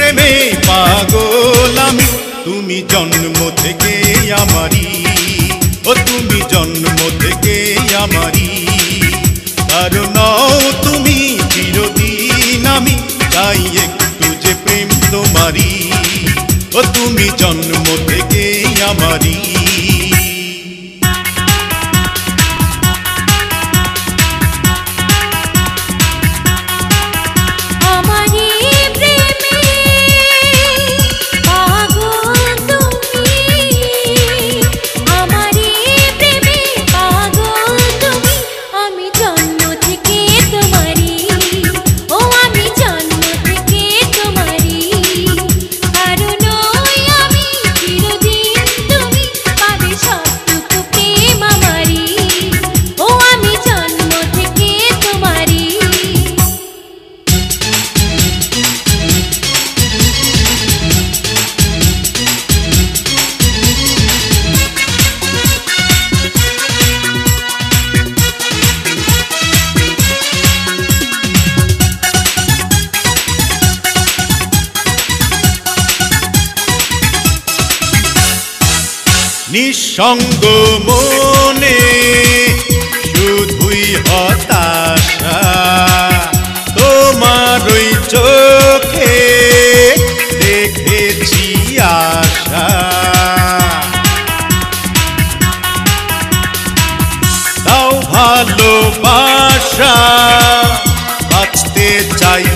প্রেমে পাগল আমি, তুমি জন্ম থেকে আমারি, ও তুমি জন্ম থেকে আমারি। কারণ তুমি চিরদিন আমি, তাই একটু যে প্রেম তোমারি, ও তুমি জন্ম থেকে আমারি। নিঃসঙ্গ মনে শুধুই হতাশা, তোমার ওই চোখে দেখেছি আশা। তাও ভালোবাসা বাঁচতে চাই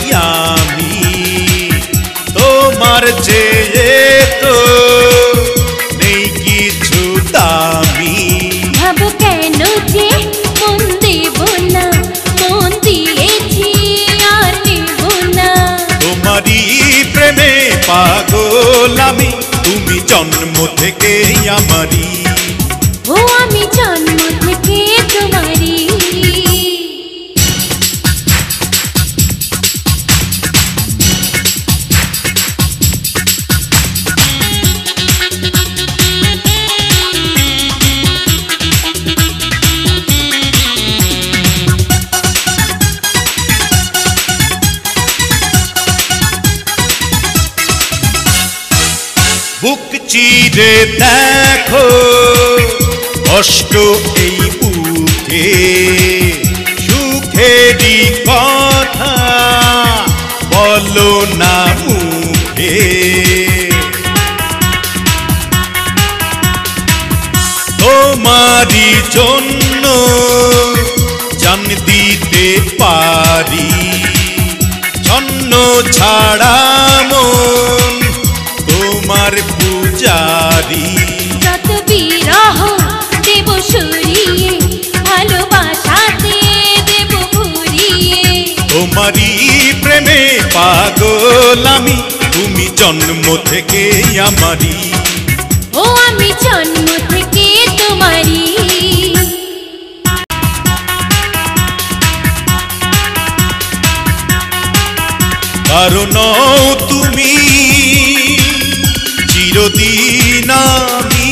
আমি, তোমার চেয়ে তো ভাবো কেন যে মন দেব না, মন দিয়েছি আর নেব না। তোমারই প্রেমে পাগল আমি, তুমি জন্ম থেকে আমারি, ও আমি জন্ম থেকে তোমারি। বুক চিরে দেখো কষ্ট এই বুকে, সুখেরই কথা বলো না মুখে। তোমারই জন্য জান দিতে পারি, জন্য ছাড়া মন তোমার পূজারি। যত বিরহ দেব সরিয়ে, ভালোবাসাতে দেব ভরিয়ে। তোমারই প্রেমে পাগল আমি, তুমি জন্ম থেকে আমারি, ও আমি জন্ম থেকে তোমারি। কারণ তুমি চিরদিন আমি,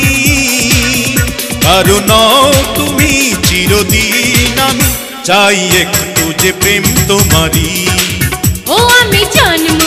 কারণ তুমি চিরদিন আমি, চাই একটু যে প্রেম তোমারি, ও আমি জন্ম